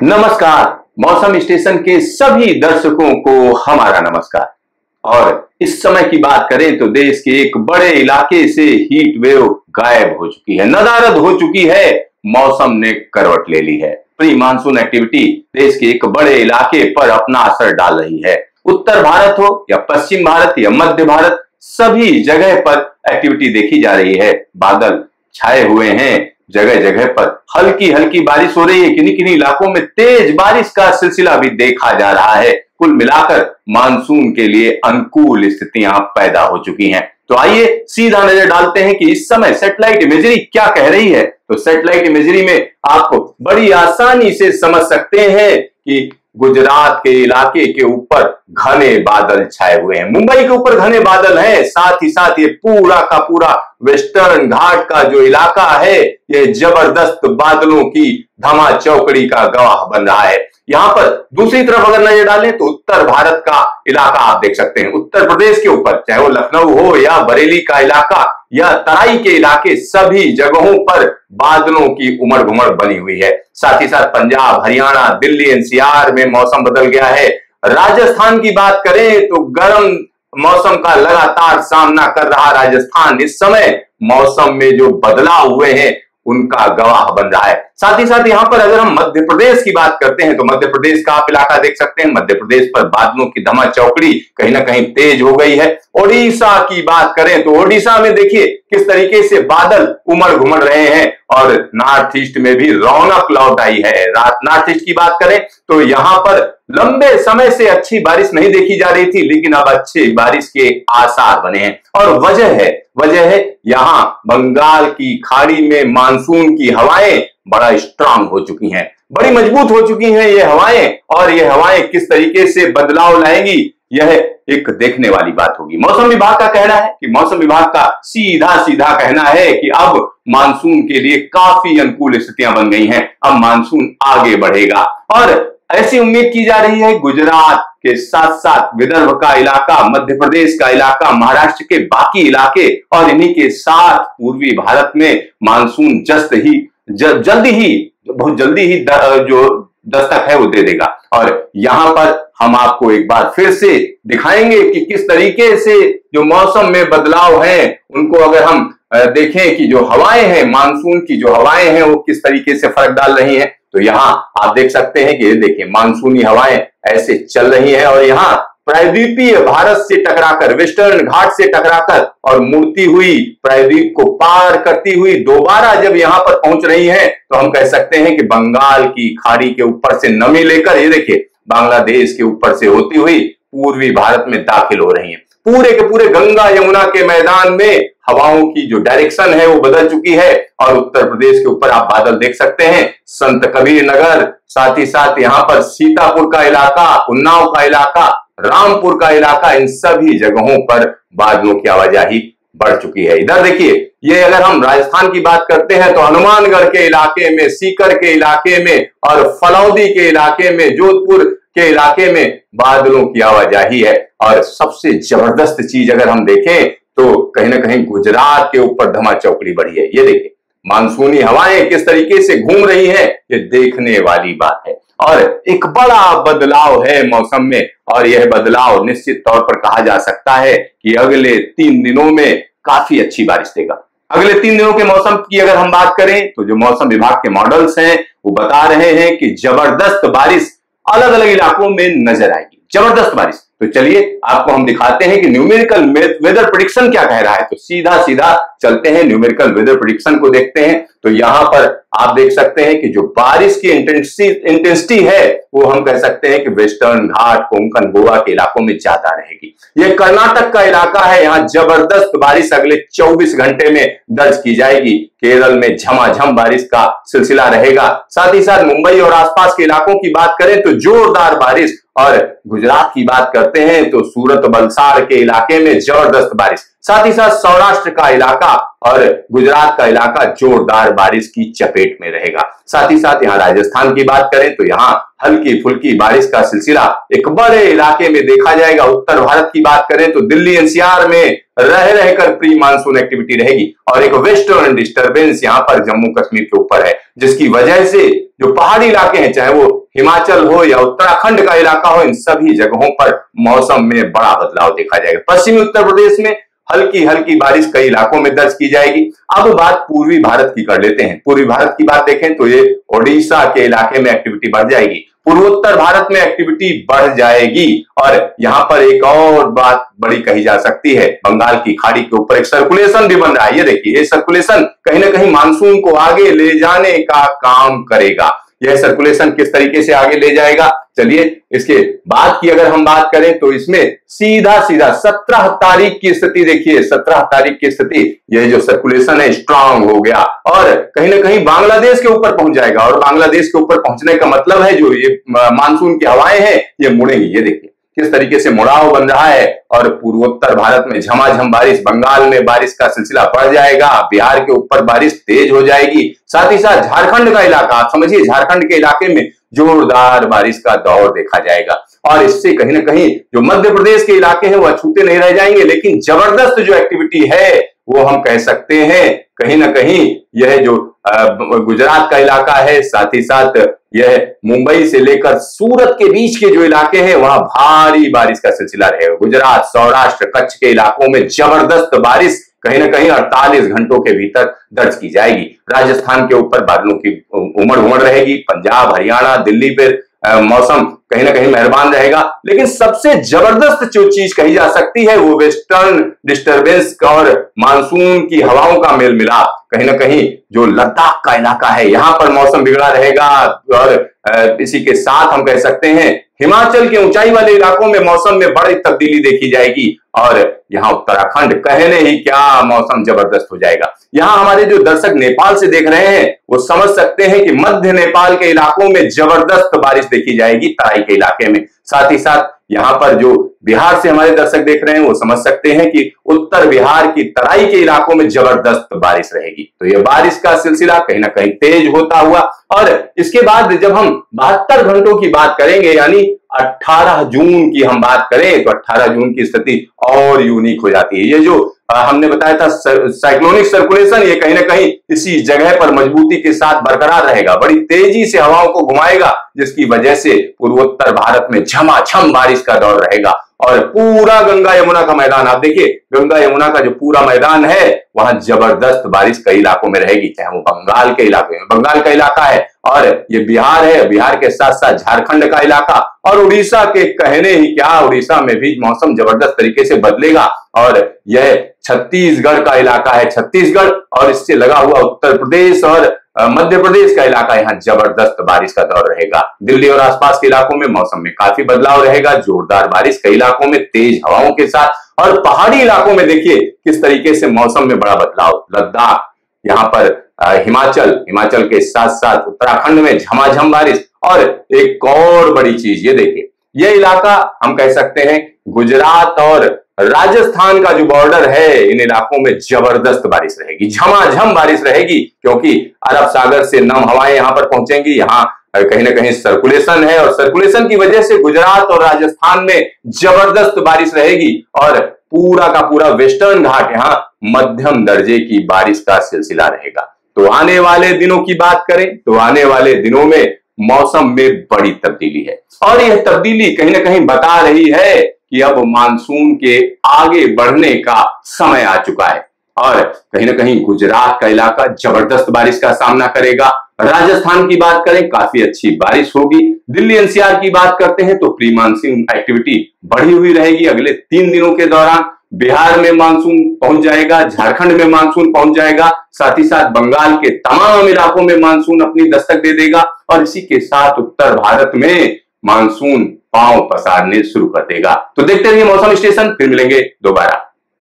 नमस्कार। मौसम स्टेशन के सभी दर्शकों को हमारा नमस्कार। और इस समय की बात करें तो देश के एक बड़े इलाके से हीट वेव गायब हो चुकी है, नदारद हो चुकी है, मौसम ने करवट ले ली है। प्री मानसून एक्टिविटी देश के एक बड़े इलाके पर अपना असर डाल रही है। उत्तर भारत हो या पश्चिम भारत या मध्य भारत, सभी जगह पर एक्टिविटी देखी जा रही है। बादल छाए हुए हैं, जगह जगह पर हल्की हल्की बारिश हो रही है, किन्हीं किन्हीं इलाकों में तेज बारिश का सिलसिला भी देखा जा रहा है। कुल मिलाकर मानसून के लिए अनुकूल स्थितियां पैदा हो चुकी हैं। तो आइए सीधा नजर डालते हैं कि इस समय सैटेलाइट इमेजरी क्या कह रही है। तो सैटेलाइट इमेजरी में आप बड़ी आसानी से समझ सकते हैं कि गुजरात के इलाके के ऊपर घने बादल छाए हुए हैं, मुंबई के ऊपर घने बादल हैं, साथ ही साथ ये पूरा का पूरा वेस्टर्न घाट का जो इलाका है ये जबरदस्त बादलों की धमा चौकड़ी का गवाह बन रहा है। यहां पर दूसरी तरफ अगर नजर डालें तो उत्तर भारत का इलाका आप देख सकते हैं। उत्तर प्रदेश के ऊपर चाहे वो लखनऊ हो या बरेली का इलाका या तराई के इलाके, सभी जगहों पर बादलों की उमड़ घुमड़ बनी हुई है। साथ ही साथ पंजाब, हरियाणा, दिल्ली, एनसीआर में मौसम बदल गया है। राजस्थान की बात करें तो गर्म मौसम का लगातार सामना कर रहा राजस्थान इस समय मौसम में जो बदलाव हुए हैं उनका गवाह बन रहा है। साथ ही साथ यहां पर अगर हम मध्य प्रदेश की बात करते हैं तो मध्य प्रदेश का आप इलाका देख सकते हैं। मध्य प्रदेश पर बादलों की धमा चौकड़ी कहीं ना कहीं तेज हो गई है। ओडिशा की बात करें तो ओडिशा में देखिए किस तरीके से बादल उमड़ घुमड़ रहे हैं और नॉर्थ ईस्ट में भी रौनक लौट आई है। नॉर्थ ईस्ट की बात करें तो यहां पर लंबे समय से अच्छी बारिश नहीं देखी जा रही थी, लेकिन अब अच्छी बारिश के आसार बने हैं। और वजह है यहां बंगाल की खाड़ी में मानसून की हवाएं बड़ा स्ट्रांग हो चुकी हैं, बड़ी मजबूत हो चुकी हैं ये हवाएं। और ये हवाएं किस तरीके से बदलाव लाएंगी यह एक देखने वाली बात होगी। मौसम विभाग का कहना है कि मौसम विभाग का सीधा सीधा कहना है कि अब मानसून के लिए काफी अनुकूल स्थितियां बन गई हैं, अब मानसून आगे बढ़ेगा। और ऐसी उम्मीद की जा रही है गुजरात के साथ साथ विदर्भ का इलाका, मध्य प्रदेश का इलाका, महाराष्ट्र के बाकी इलाके और इन्हीं के साथ पूर्वी भारत में मानसून बहुत जल्दी ही जो दस्तक है वो दे देगा। और यहां पर हम आपको एक बार फिर से दिखाएंगे कि किस तरीके से जो मौसम में बदलाव है उनको अगर हम देखें कि जो हवाएं हैं, मानसून की जो हवाएं हैं वो किस तरीके से फर्क डाल रही हैं। तो यहाँ आप देख सकते हैं कि ये देखिए मानसूनी हवाएं ऐसे चल रही हैं और यहाँ प्रायद्वीपीय भारत से टकराकर, वेस्टर्न घाट से टकराकर और मुड़ती हुई प्रायद्वीप को पार करती हुई दोबारा जब यहाँ पर पहुंच रही हैं तो हम कह सकते हैं कि बंगाल की खाड़ी के ऊपर से नमी लेकर ये देखिए बांग्लादेश के ऊपर से होती हुई पूर्वी भारत में दाखिल हो रही हैं। पूरे के पूरे गंगा यमुना के मैदान में हवाओं की जो डायरेक्शन है वो बदल चुकी है। और उत्तर प्रदेश के ऊपर आप बादल देख सकते हैं, संत कबीर नगर, साथ ही साथ यहाँ पर सीतापुर का इलाका, उन्नाव का इलाका, रामपुर का इलाका, इन सभी जगहों पर बादलों की आवाजाही बढ़ चुकी है। इधर देखिए, ये अगर हम राजस्थान की बात करते हैं तो हनुमानगढ़ के इलाके में, सीकर के इलाके में और फलौदी के इलाके में, जोधपुर के इलाके में बादलों की आवाजाही है। और सबसे जबरदस्त चीज अगर हम देखें तो कहीं ना कहीं गुजरात के ऊपर धमा चौकड़ी बढ़ी है। ये देखिए मानसूनी हवाएं किस तरीके से घूम रही हैं, ये देखने वाली बात है। और एक बड़ा बदलाव है मौसम में और यह बदलाव निश्चित तौर पर कहा जा सकता है कि अगले 3 दिनों में काफी अच्छी बारिश देगा। अगले 3 दिनों के मौसम की अगर हम बात करें तो जो मौसम विभाग के मॉडल्स हैं वो बता रहे हैं कि जबरदस्त बारिश अलग अलग इलाकों में नजर आएगी, जबरदस्त बारिश। तो चलिए आपको हम दिखाते हैं कि न्यूमेरिकल वेदर प्रेडिक्शन क्या कह रहा है। तो सीधा सीधा चलते हैं, न्यूमेरिकल वेदर प्रेडिक्शन को देखते हैं। तो यहां पर आप देख सकते हैं कि जो बारिश की इंटेंसिटी है वो हम कह सकते हैं कि वेस्टर्न घाट, कोंकण, गोवा के इलाकों में ज्यादा रहेगी। ये कर्नाटक का इलाका है, यहां जबरदस्त बारिश अगले 24 घंटे में दर्ज की जाएगी। केरल में झमाझम बारिश का सिलसिला रहेगा। साथ ही साथ मुंबई और आसपास के इलाकों की बात करें तो जोरदार बारिश। और गुजरात की बात करते हैं तो सूरत, वलसाड़ के इलाके में जबरदस्त बारिश। साथ ही साथ सौराष्ट्र का इलाका और गुजरात का इलाका जोरदार बारिश की चपेट में रहेगा। साथ ही साथ यहाँ राजस्थान की बात करें तो यहाँ हल्की फुल्की बारिश का सिलसिला एक बड़े इलाके में देखा जाएगा। उत्तर भारत की बात करें तो दिल्ली एनसीआर में रह रहकर प्री मानसून एक्टिविटी रहेगी और एक वेस्टर्न डिस्टर्बेंस यहाँ पर जम्मू कश्मीर के ऊपर है, जिसकी वजह से जो पहाड़ी इलाके हैं, चाहे वो हिमाचल हो या उत्तराखंड का इलाका हो, इन सभी जगहों पर मौसम में बड़ा बदलाव देखा जाएगा। पश्चिमी उत्तर प्रदेश में हल्की हल्की बारिश कई इलाकों में दर्ज की जाएगी। अब बात पूर्वी भारत की कर लेते हैं। पूर्वी भारत की बात देखें तो ये ओडिशा के इलाके में एक्टिविटी बढ़ जाएगी, पूर्वोत्तर भारत में एक्टिविटी बढ़ जाएगी। और यहां पर एक और बात बड़ी कही जा सकती है, बंगाल की खाड़ी के ऊपर एक सर्कुलेशन भी बन रहा है। ये देखिए, ये सर्कुलेशन कहीं ना कहीं मानसून को आगे ले जाने का काम करेगा। यह सर्कुलेशन किस तरीके से आगे ले जाएगा, चलिए इसके बाद की अगर हम बात करें तो इसमें सीधा सीधा 17 तारीख की स्थिति देखिए, 17 तारीख की स्थिति, यह जो सर्कुलेशन है स्ट्रांग हो गया और कहीं ना कहीं बांग्लादेश के ऊपर पहुंच जाएगा। और बांग्लादेश के ऊपर पहुंचने का मतलब है जो ये मानसून की हवाएं हैं ये मुड़ेंगी। ये देखिए किस तरीके से मुड़ाव बन रहा है और पूर्वोत्तर भारत में झमाझम बारिश, बंगाल में बारिश का सिलसिला बढ़ जाएगा, बिहार के ऊपर बारिश तेज हो जाएगी। साथ ही साथ झारखंड का इलाका, आप समझिए झारखंड के इलाके में जोरदार बारिश का दौर देखा जाएगा। और इससे कहीं ना कहीं जो मध्य प्रदेश के इलाके हैं वह छूते नहीं रह जाएंगे, लेकिन जबरदस्त जो एक्टिविटी है वो हम कह सकते हैं कहीं ना कहीं यह जो गुजरात का इलाका है, साथ ही साथ यह मुंबई से लेकर सूरत के बीच के जो इलाके हैं वहां भारी बारिश का सिलसिला रहेगा। गुजरात, सौराष्ट्र, कच्छ के इलाकों में जबरदस्त बारिश कहीं ना कहीं 48 घंटों के भीतर दर्ज की जाएगी। राजस्थान के ऊपर बादलों की उमड़ उमड़ रहेगी। पंजाब, हरियाणा, दिल्ली पे मौसम कहीं ना कहीं मेहरबान रहेगा। लेकिन सबसे जबरदस्त जो चीज कही जा सकती है वो वेस्टर्न डिस्टर्बेंस और मानसून की हवाओं का मेल मिलाप। कहीं ना कहीं जो लद्दाख का इलाका है यहां पर मौसम बिगड़ा रहेगा और इसी के साथ हम कह सकते हैं हिमाचल के ऊंचाई वाले इलाकों में मौसम में बड़ी तब्दीली देखी जाएगी। और यहाँ उत्तराखंड कहने ही क्या मौसम जबरदस्त हो जाएगा। यहाँ हमारे जो दर्शक नेपाल से देख रहे हैं वो समझ सकते हैं कि मध्य नेपाल के इलाकों में जबरदस्त बारिश देखी जाएगी, तराई के इलाके में। साथ ही साथ यहाँ पर जो बिहार से हमारे दर्शक देख रहे हैं वो समझ सकते हैं कि उत्तर बिहार की तराई के इलाकों में जबरदस्त बारिश रहेगी। तो ये बारिश का सिलसिला कहीं ना कहीं तेज होता हुआ और इसके बाद जब हम 72 घंटों की बात करेंगे यानी 18 जून की हम बात करें तो 18 जून की स्थिति और यूनिक हो जाती है। ये जो हमने बताया था साइक्लोनिक सर्कुलेशन, ये कहीं ना कहीं इसी जगह पर मजबूती के साथ बरकरार रहेगा, बड़ी तेजी से हवाओं को घुमाएगा, जिसकी वजह से पूर्वोत्तर भारत में झमाझम बारिश का दौर रहेगा। और पूरा गंगा यमुना का मैदान आप देखिए, गंगा यमुना का जो पूरा मैदान है वहां जबरदस्त बारिश कई इलाकों में रहेगी, चाहे वो बंगाल के इलाके में, बंगाल का इलाका है और ये बिहार है, बिहार के साथ साथ झारखंड का इलाका और उड़ीसा के कहने ही क्या, उड़ीसा में भी मौसम जबरदस्त तरीके से बदलेगा। और यह छत्तीसगढ़ का इलाका है, छत्तीसगढ़ और इससे लगा हुआ उत्तर प्रदेश और मध्य प्रदेश का इलाका, यहाँ जबरदस्त बारिश का दौर रहेगा। दिल्ली और आसपास के इलाकों में मौसम में काफी बदलाव रहेगा, जोरदार बारिश कई इलाकों में तेज हवाओं के साथ। और पहाड़ी इलाकों में देखिए किस तरीके से मौसम में बड़ा बदलाव, लद्दाख, यहाँ पर हिमाचल के साथ साथ उत्तराखंड में झमाझम बारिश। और एक और बड़ी चीज ये देखिए, ये इलाका हम कह सकते हैं गुजरात और राजस्थान का जो बॉर्डर है, इन इलाकों में जबरदस्त बारिश रहेगी, झमाझम बारिश रहेगी, क्योंकि अरब सागर से नम हवाएं यहां पर पहुंचेंगी। यहाँ कहीं ना कहीं सर्कुलेशन है और सर्कुलेशन की वजह से गुजरात और राजस्थान में जबरदस्त बारिश रहेगी और पूरा का पूरा वेस्टर्न घाट यहाँ मध्यम दर्जे की बारिश का सिलसिला रहेगा। तो आने वाले दिनों की बात करें तो आने वाले दिनों में मौसम में बड़ी तब्दीली है और यह तब्दीली कहीं ना कहीं बता रही है कि अब मानसून के आगे बढ़ने का समय आ चुका है। और कहीं ना कहीं गुजरात का इलाका जबरदस्त बारिश का सामना करेगा। राजस्थान की बात करें काफी अच्छी बारिश होगी। दिल्ली एनसीआर की बात करते हैं तो प्री मानसून एक्टिविटी बढ़ी हुई रहेगी अगले 3 दिनों के दौरान। बिहार में मानसून पहुंच जाएगा, झारखंड में मानसून पहुंच जाएगा, साथ ही साथ बंगाल के तमाम इलाकों में मानसून अपनी दस्तक दे देगा और इसी के साथ उत्तर भारत में मानसून पांव पसारने शुरू कर देगा। तो देखते रहिए मौसम स्टेशन, फिर मिलेंगे दोबारा।